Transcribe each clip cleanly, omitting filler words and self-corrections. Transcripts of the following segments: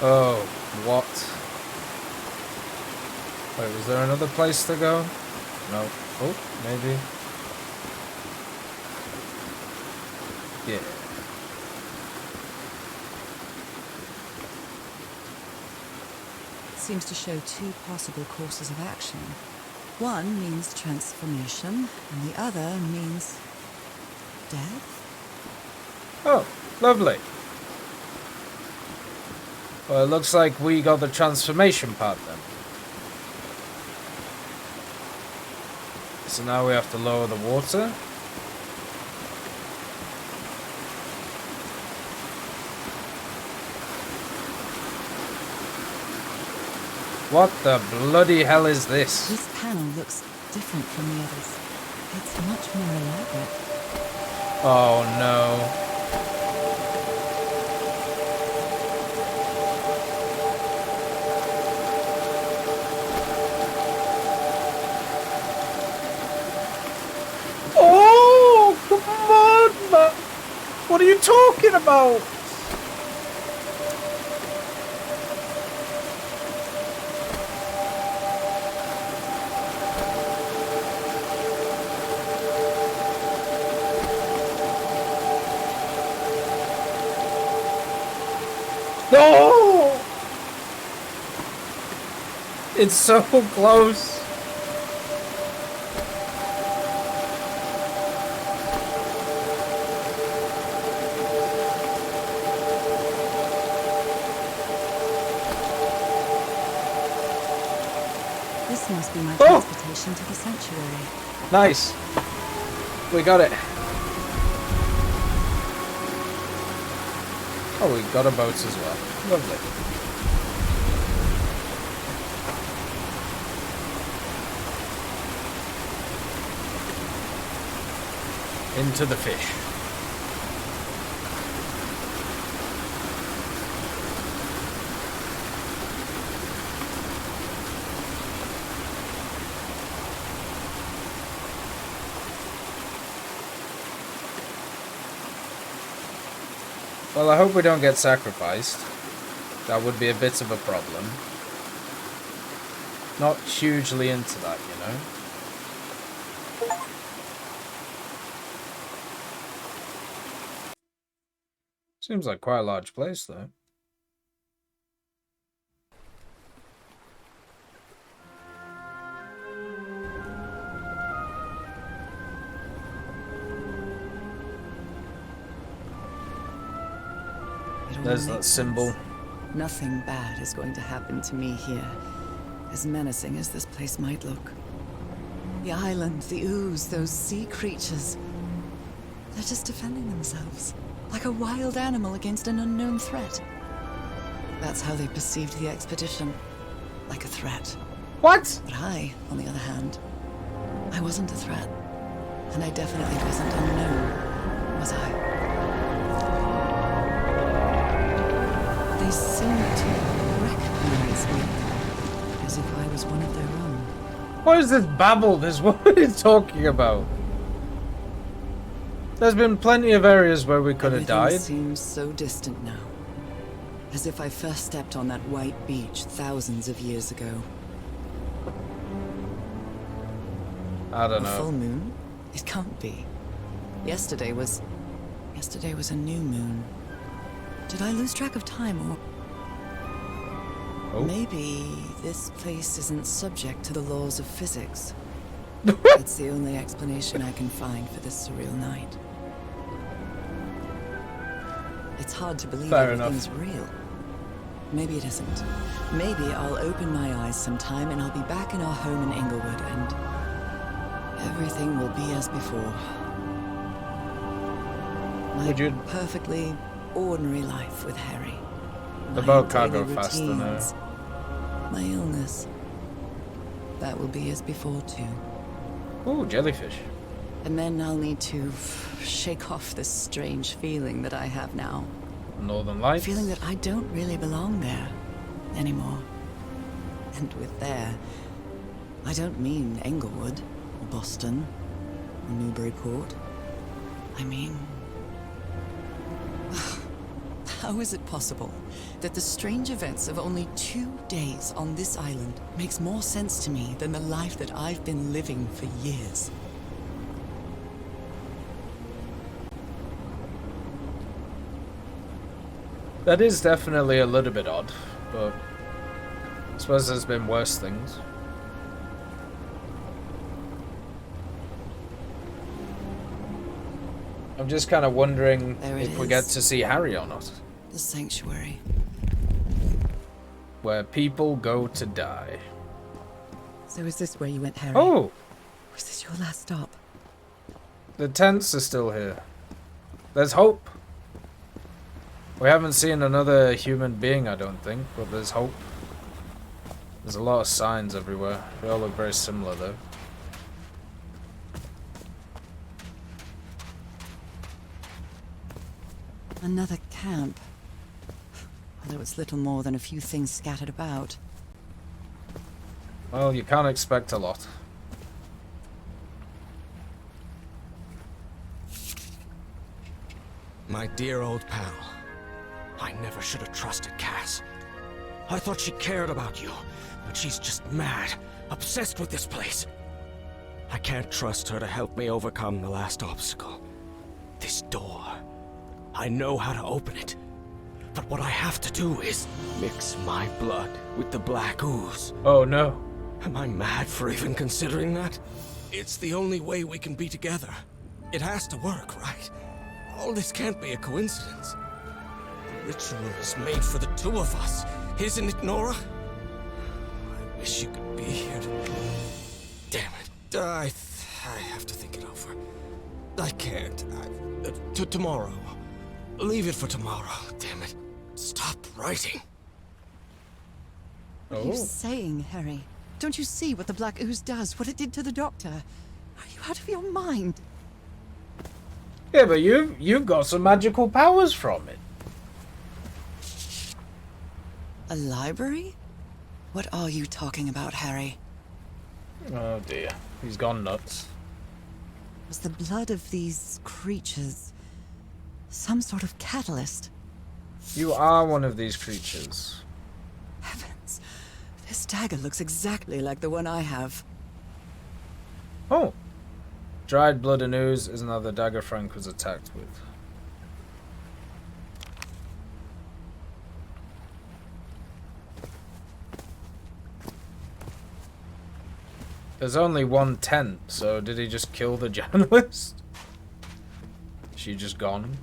Oh, what? Wait, was there another place to go? No. Oh, maybe. Yeah. Seems to show two possible courses of action. One means transformation, and the other means death? Oh, lovely. Well, it looks like we got the transformation part then. So now we have to lower the water. What the bloody hell is this? This panel looks different from the others. It's much more elaborate. Oh no. Oh, come on, man. What are you talking about? No! It's so close. This must be my transportation to the sanctuary. Nice. We got it. Oh, we got a boat as well. Lovely. Into the fish. Well, I hope we don't get sacrificed. That would be a bit of a problem. Not hugely into that, you know. Seems like quite a large place, though. There's that symbol. Nothing bad is going to happen to me here, as menacing as this place might look. The island, the ooze, those sea creatures. They're just defending themselves, like a wild animal against an unknown threat. That's how they perceived the expedition, like a threat. What? But I, on the other hand, I wasn't a threat. And I definitely wasn't unknown, was I? They seemed to recognize me, as if I was one of their own. What is this babble this woman is talking about? There's been plenty of areas where we could have died. Everything seems so distant now. As if I first stepped on that white beach thousands of years ago. I don't know. A full moon? It can't be. Yesterday was a new moon. Did I lose track of time, or... Oh. Maybe this place isn't subject to the laws of physics. It's the only explanation I can find for this surreal night. It's hard to believe Fair everything's enough. real. Maybe it isn't. Maybe I'll open my eyes sometime and I'll be back in our home in Inglewood and everything will be as before. My Would you- perfectly ordinary life with Harry. The My boat can't daily go fast enough. routines, my illness. That will be as before too. Ooh, jellyfish. And then I'll need to shake off this strange feeling that I have now. Northern Lights. Feeling that I don't really belong there anymore. And with there, I don't mean Englewood, or Boston, or Newburyport. I mean... How is it possible that the strange events of only 2 days on this island makes more sense to me than the life that I've been living for years? That is definitely a little bit odd, but I suppose there's been worse things. I'm just kind of wondering if we get to see Harry or not. The sanctuary. Where people go to die. So is this where you went, Harry? Oh! Was this your last stop? The tents are still here. There's hope. We haven't seen another human being, I don't think, but there's hope. There's a lot of signs everywhere. They all look very similar, though. Another camp. Although it's little more than a few things scattered about. Well, you can't expect a lot. My dear old pal. I never should have trusted Cass. I thought she cared about you, but she's just mad, obsessed with this place. I can't trust her to help me overcome the last obstacle. This door. I know how to open it. But what I have to do is mix my blood with the Black Ooze. Oh no. Am I mad for even considering that? It's the only way we can be together. It has to work, right? All this can't be a coincidence. The ritual is made for the two of us, isn't it, Norah? I wish you could be here to... Damn it. I have to think it over. I can't. Tomorrow. Leave it for tomorrow, damn it. Stop writing. What are you saying, Harry? Don't you see what the Black Ooze does, what it did to the Doctor? Are you out of your mind? Yeah, but you've got some magical powers from it. A library? What are you talking about, Harry? Oh dear. He's gone nuts. Was the blood of these creatures some sort of catalyst? You are one of these creatures. Heavens. This dagger looks exactly like the one I have. Oh. Dried blood and ooze is another dagger Frank was attacked with. There's only one tent, so did he just kill the journalist? She just gone?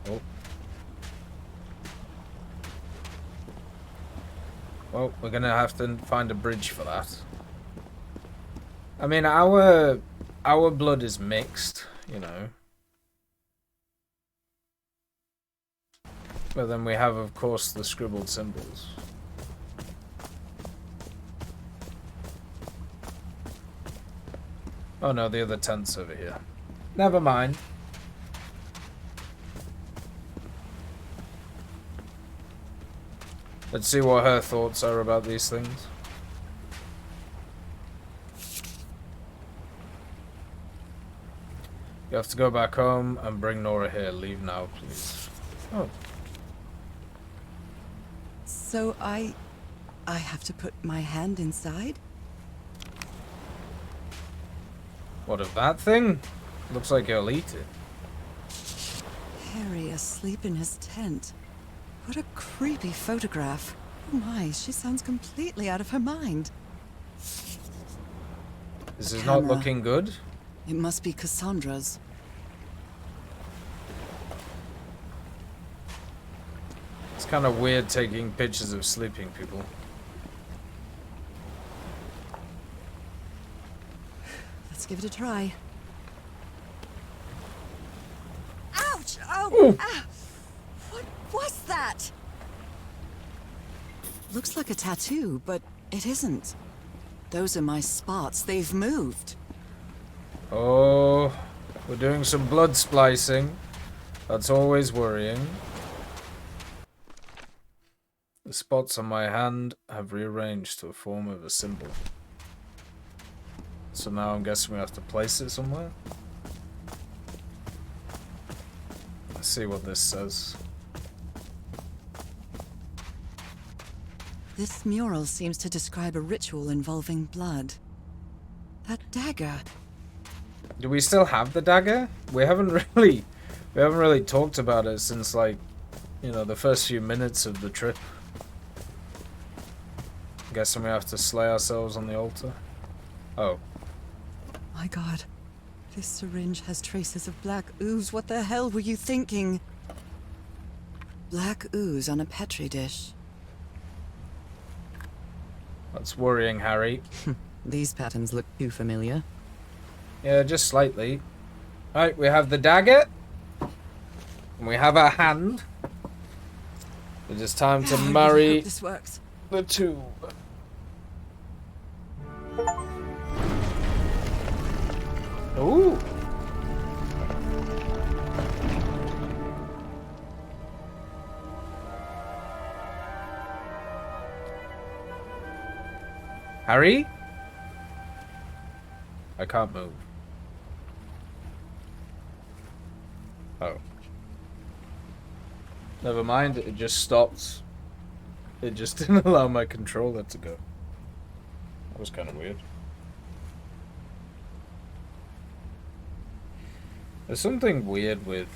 Oh. Well, we're gonna have to find a bridge for that. I mean, our blood is mixed, you know. But then we have, of course, the scribbled symbols. Oh no, the other tent's over here. Never mind. Let's see what her thoughts are about these things. You have to go back home and bring Norah here. Leave now, please. Oh. So I have to put my hand inside? What of that thing? Looks like he'll eat it. Harry asleep in his tent. What a creepy photograph. Oh my, she sounds completely out of her mind. This is not looking good. It must be Cassandra's. It's kind of weird taking pictures of sleeping people. Let's give it a try. Ouch! Oh! Ooh. Ah. What was that? Looks like a tattoo, but it isn't. Those are my spots. They've moved. Oh, we're doing some blood splicing. That's always worrying. The spots on my hand have rearranged to a form of a symbol. So now I'm guessing we have to place it somewhere. A see what this says. This mural seems to describe a ritual involving blood. That dagger. Do we still have the dagger? We haven't really talked about it since, like, you know, the first few minutes of the trip. Guessing we have to slay ourselves on the altar. Oh. My God. This syringe has traces of black ooze. What the hell were you thinking? Black ooze on a petri dish. That's worrying, Harry. These patterns look too familiar. Yeah, just slightly. Alright, we have the dagger. And we have our hand. It is time to I really marry hope this works. the two. Ooh. Harry? I can't move. Oh. Never mind, it just stopped. It just didn't allow my controller to go. That was kind of weird. There's something weird with...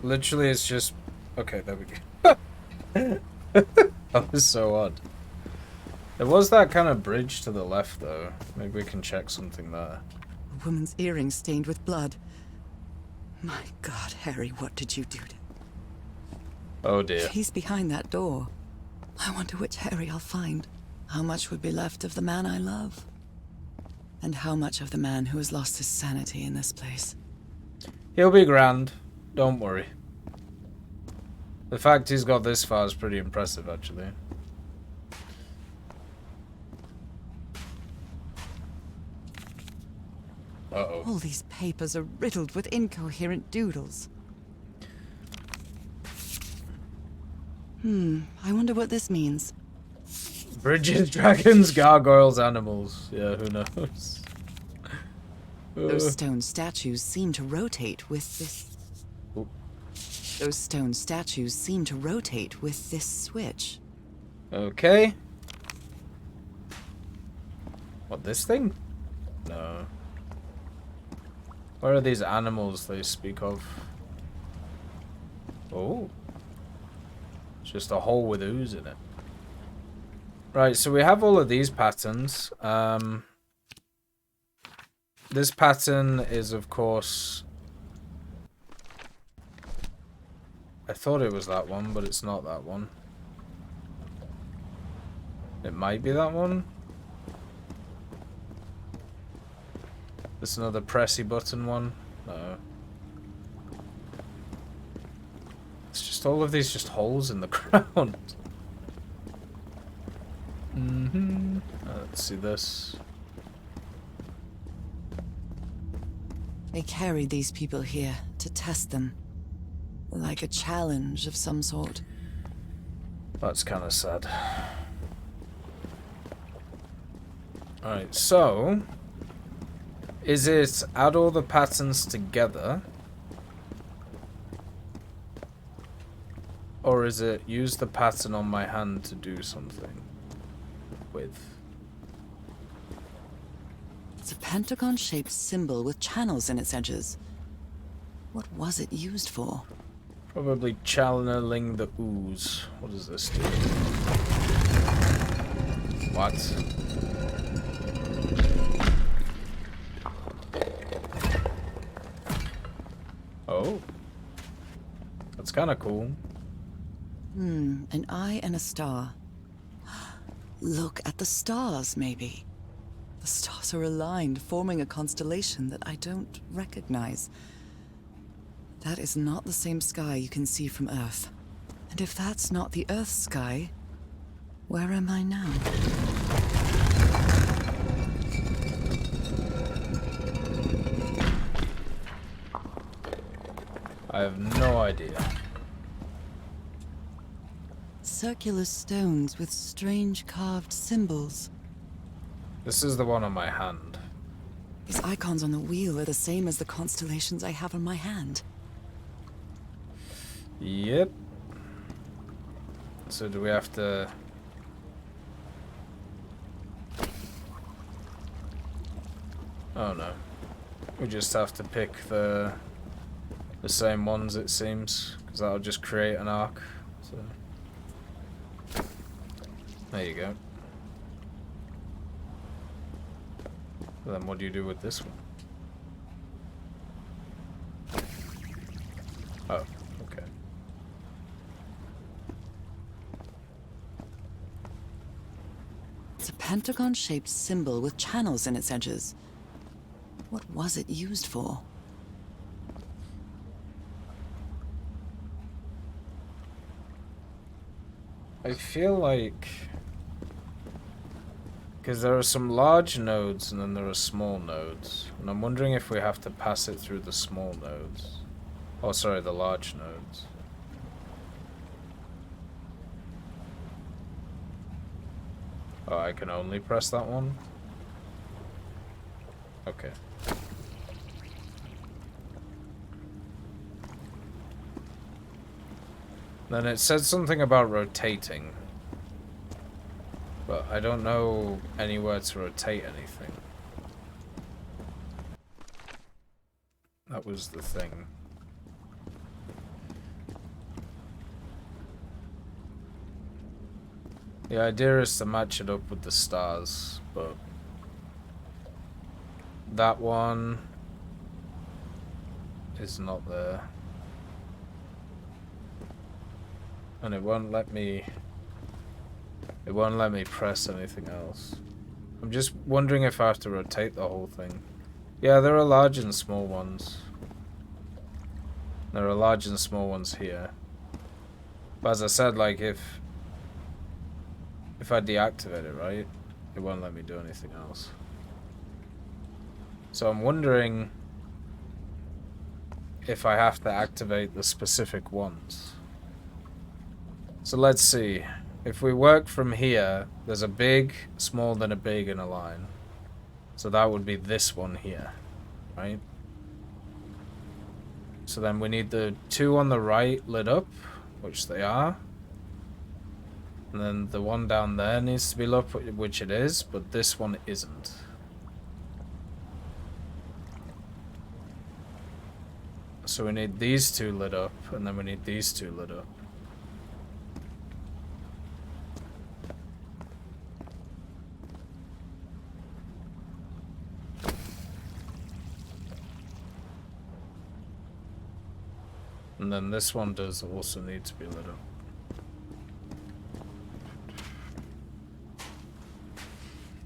literally it's just... Okay, there we go. That was so odd. There was that kind of bridge to the left, though. Maybe we can check something there. A woman's earring stained with blood. My God, Harry, what did you do to... Oh dear. He's behind that door. I wonder which Harry I'll find. How much would be left of the man I love? And how much of the man who has lost his sanity in this place? He'll be grand. Don't worry. The fact he's got this far is pretty impressive, actually. Uh-oh. All these papers are riddled with incoherent doodles. I wonder what this means. Bridges, dragons, gargoyles, animals. Yeah, who knows? Those stone statues seem to rotate with this... Ooh. Those stone statues seem to rotate with this switch. Okay. What, this thing? No. Where are these animals they speak of? Oh. It's just a hole with ooze in it. Right, so we have all of these patterns. This pattern is, of course... I thought it was that one, but it's not that one. It might be that one. There's another pressy button one. No. It's just all of these just holes in the ground. Let's see this. They carried these people here to test them. Like a challenge of some sort. That's kind of sad. Alright, so... Is it add all the patterns together? Or is it use the pattern on my hand to do something with? It's a pentagon-shaped symbol with channels in its edges. What was it used for? Probably channeling the ooze. What does this do? What? Oh. That's kind of cool. An eye and a star. Look at the stars, maybe. The stars are aligned, forming a constellation that I don't recognize. That is not the same sky you can see from Earth. And if that's not the Earth's sky, where am I now? I have no idea. Circular stones with strange carved symbols. This is the one on my hand. These icons on the wheel are the same as the constellations I have on my hand. Yep. So do we have to... Oh no. We just have to pick the same ones, it seems, because that'll just create an arc. So there you go. Then what do you do with this one? Oh, okay. It's a pentagon-shaped symbol with channels in its edges. What was it used for? I feel like... Because there are some large nodes and then there are small nodes. And I'm wondering if we have to pass it through the small nodes. Oh, sorry, the large nodes. Oh, I can only press that one? Okay. Then it said something about rotating. But I don't know anywhere to rotate anything. That was the thing. The idea is to match it up with the stars, but that one is not there. And it won't let me press anything else. I'm just wondering if I have to rotate the whole thing. Yeah, there are large and small ones. There are large and small ones here. But as I said, like if I deactivate it, right, it won't let me do anything else. So I'm wondering if I have to activate the specific ones. So let's see. If we work from here, there's a big, small, then a big in a line. So that would be this one here, right? So then we need the two on the right lit up, which they are. And then the one down there needs to be lit up, which it is, but this one isn't. So we need these two lit up, and then we need these two lit up. And then this one does also need to be lit up.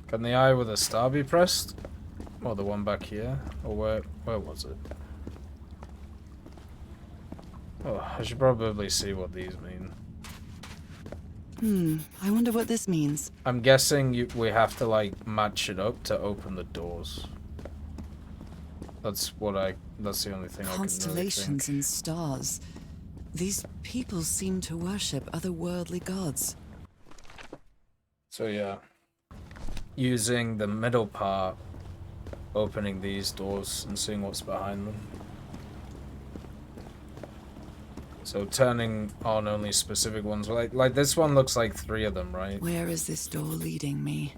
Can the eye with a star be pressed? Or the one back here? Or where was it? Oh, I should probably see what these mean. I wonder what this means. I'm guessing we have to like match it up to open the doors. That's the only thing I can really Constellations think. and stars. These people seem to worship otherworldly gods. So yeah, using the middle part, opening these doors and seeing what's behind them. So turning on only specific ones, like this one looks like 3 of them, right? Where is this door leading me?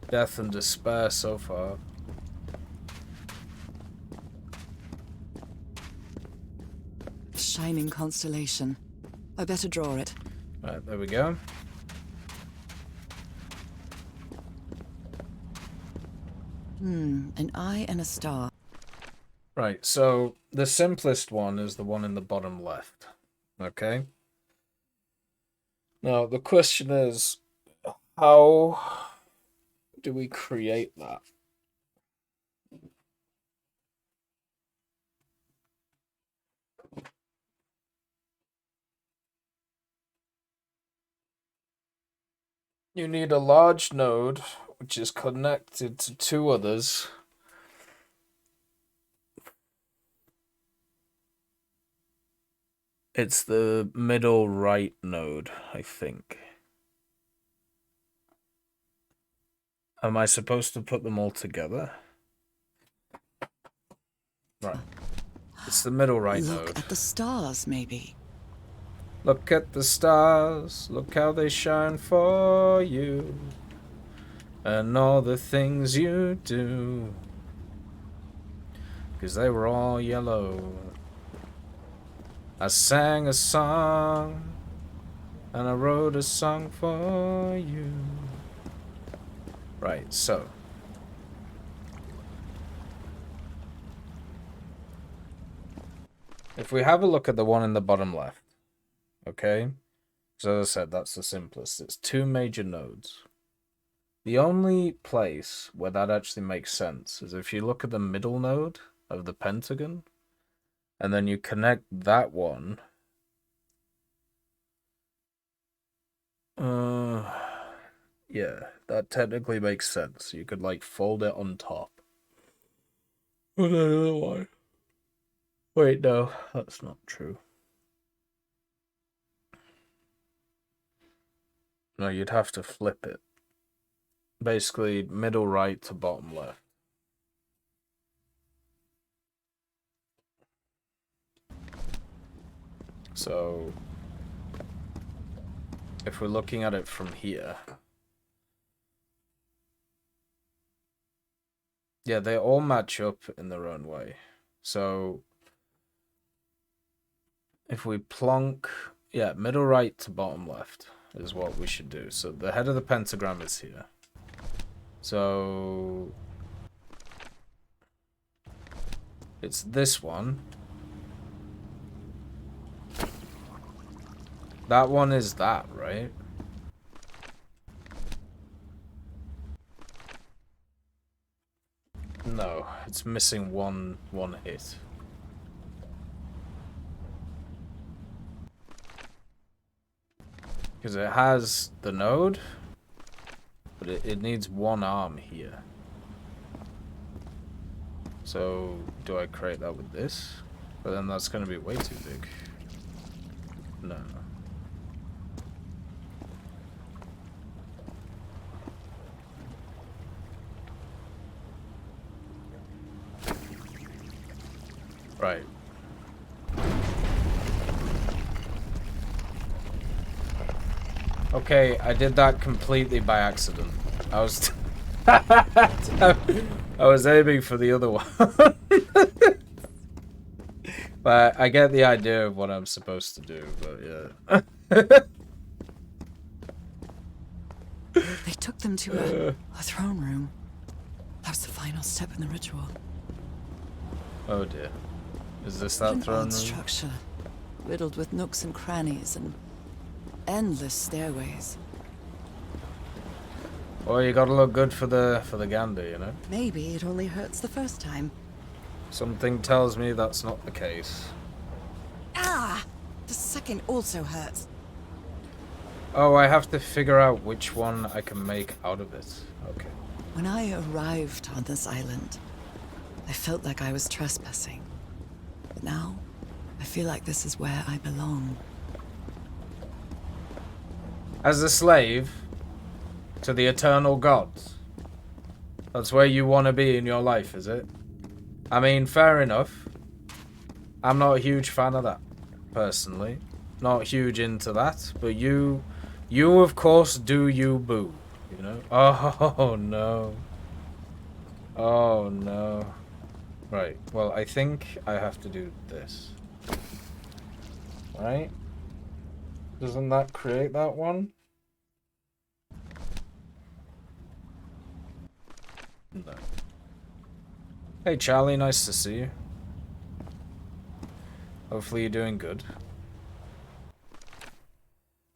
Death and despair so far. Shining constellation. I better draw it. Right, there we go. An eye and a star. Right, so the simplest one is the one in the bottom left. Okay? Now, the question is, how do we create that? You need a large node, which is connected to 2 others. It's the middle right node, I think. Am I supposed to put them all together? Right. It's the middle right node. Look at the stars, maybe. Look at the stars, look how they shine for you, and all the things you do, 'cause they were all yellow. I sang a song, and I wrote a song for you. Right, so. If we have a look at the one in the bottom left, okay? So as I said, that's the simplest. It's 2 major nodes. The only place where that actually makes sense is if you look at the middle node of the Pentagon, and then you connect that one. Yeah, that technically makes sense. You could like fold it on top. With another one. Wait, no, that's not true. No, you'd have to flip it. Basically, middle right to bottom left. So, if we're looking at it from here, yeah, they all match up in their own way. So, if we plonk, yeah, middle right to bottom left is what we should do. So the head of the pentagram is here. So it's this one. That one is that, right? No, it's missing one hit. Because it has the node, but it needs one arm here. So, do I create that with this? But then that's going to be way too big. No. Right. Okay, I did that completely by accident. I was I was aiming for the other one. But I get the idea of what I'm supposed to do, but yeah. They took them to a throne room. That was the final step in the ritual. Oh dear. Is this that An throne old room? structure, riddled with nooks and crannies and endless stairways. Well, you gotta look good for the gander, you know? Maybe it only hurts the first time. Something tells me that's not the case. Ah! The second also hurts. Oh, I have to figure out which one I can make out of it. Okay. When I arrived on this island, I felt like I was trespassing. But now, I feel like this is where I belong. As a slave to the eternal gods. That's where you want to be in your life, is it? I mean, fair enough. I'm not a huge fan of that, personally. Not huge into that, but you of course do you, boo. You know? Oh no. Oh no. Right, well, I think I have to do this. Right? Doesn't that create that one? No. Hey Charlie, nice to see you. Hopefully you're doing good.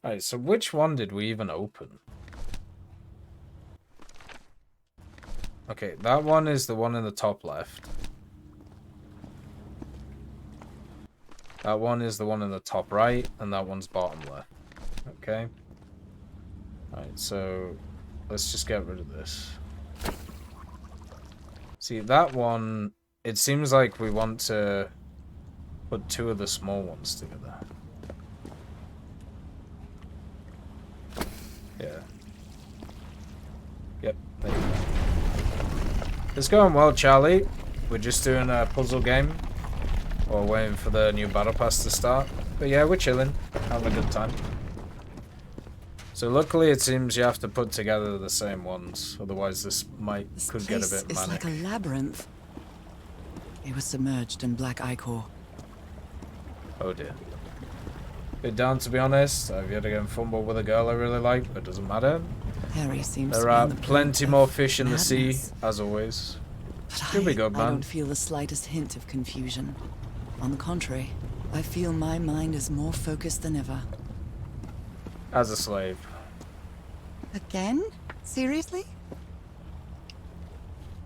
Alright, so which one did we even open? Okay, that one is the one in the top left. That one is the one in the top right, and that one's bottom left. Okay. Alright, so let's just get rid of this. See, that one, it seems like we want to put 2 of the small ones together. Yeah. Yep, there you go. It's going well, Charlie. We're just doing a puzzle game. Or waiting for the new battle pass to start. But yeah, we're chilling. having a good time. So luckily it seems you have to put together the same ones, otherwise this could get a bit manic. It's like a labyrinth. They were submerged in black ichor. Oh dear. Bit down, to be honest. I've yet again fumbled with a girl I really like, but it doesn't matter. Harry seems There to be are on the plenty brink more of fish in the sea, madness. as always. But You'll be good, I man. don't feel the slightest hint of confusion. On the contrary, I feel my mind is more focused than ever. As a slave. Again? Seriously?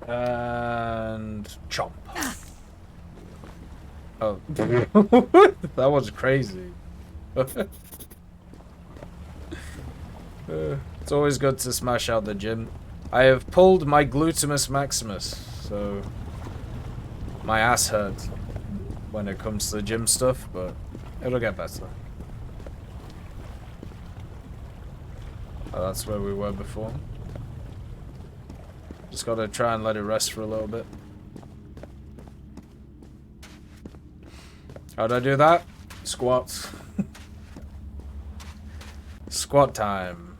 And chomp. Oh, that was crazy. It's always good to smash out the gym. I have pulled my glutamus maximus, so my ass hurts when it comes to the gym stuff, but it'll get better. Oh, that's where we were before. Just gotta try and let it rest for a little bit. How'd I do that? Squats. Squat time.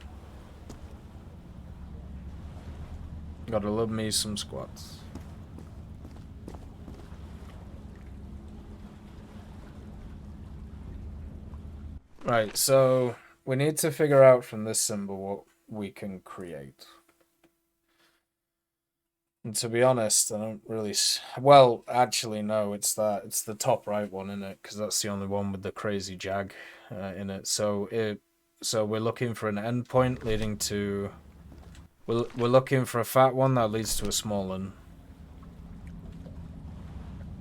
Gotta love me some squats. Right, so we need to figure out from this symbol what we can create. And to be honest, I don't really... Well, actually, no, it's the top right one, isn't it? Because that's the only one with the crazy jag in it. So we're looking for an endpoint leading to... We're looking for a fat one that leads to a small one.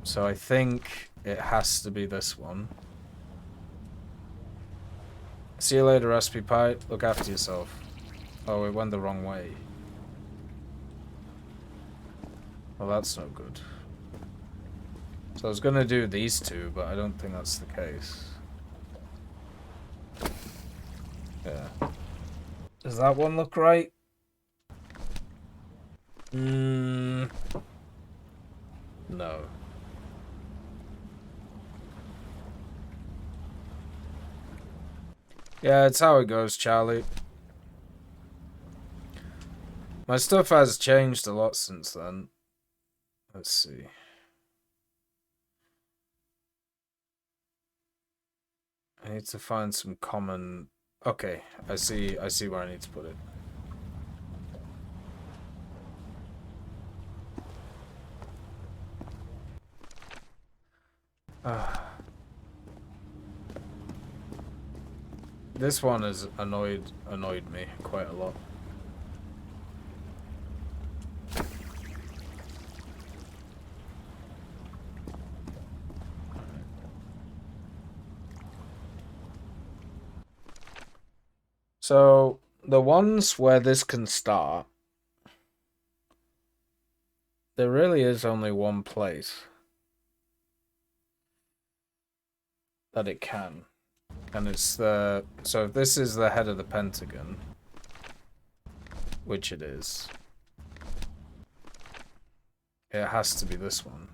So I think it has to be this one. See you later, Raspy Pie. Look after yourself. Oh, it went the wrong way. Well, that's no good. So I was gonna do these two, but I don't think that's the case. Yeah. Does that one look right? No. Yeah, it's how it goes, Charlie. My stuff has changed a lot since then. Let's see. I need to find some common... Okay, I see where I need to put it. This one has annoyed me quite a lot. So the ones where this can start, there really is only one place that it can. And it's the... So if this is the head of the Pentagon, which it is, it has to be this one.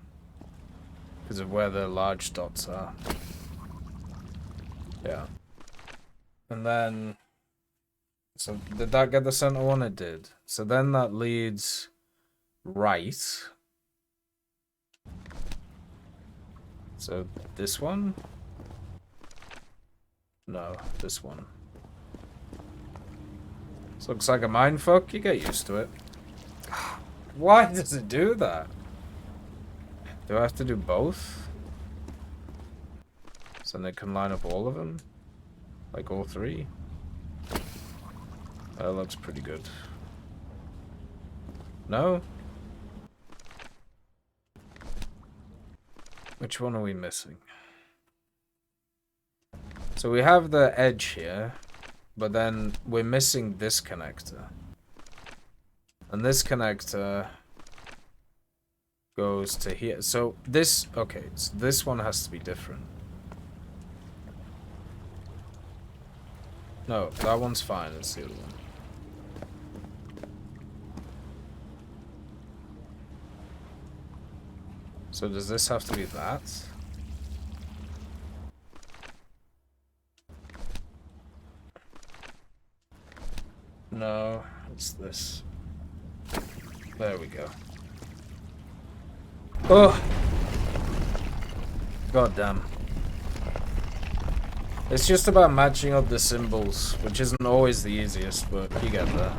Because of where the large dots are. Yeah. And then... So did that get the center one? It did. So then that leads right. So this one? No, this one. This looks like a mindfuck. You get used to it. Why does it do that? Do I have to do both? So then it can line up all of them? Like all three? That looks pretty good. No? Which one are we missing? So we have the edge here, but then we're missing this connector. And this connector goes to here. So this, okay, so this one has to be different. No, that one's fine, it's the other one. So does this have to be that? No, it's this. There we go. Oh! God damn. It's just about matching up the symbols, which isn't always the easiest, but you get there.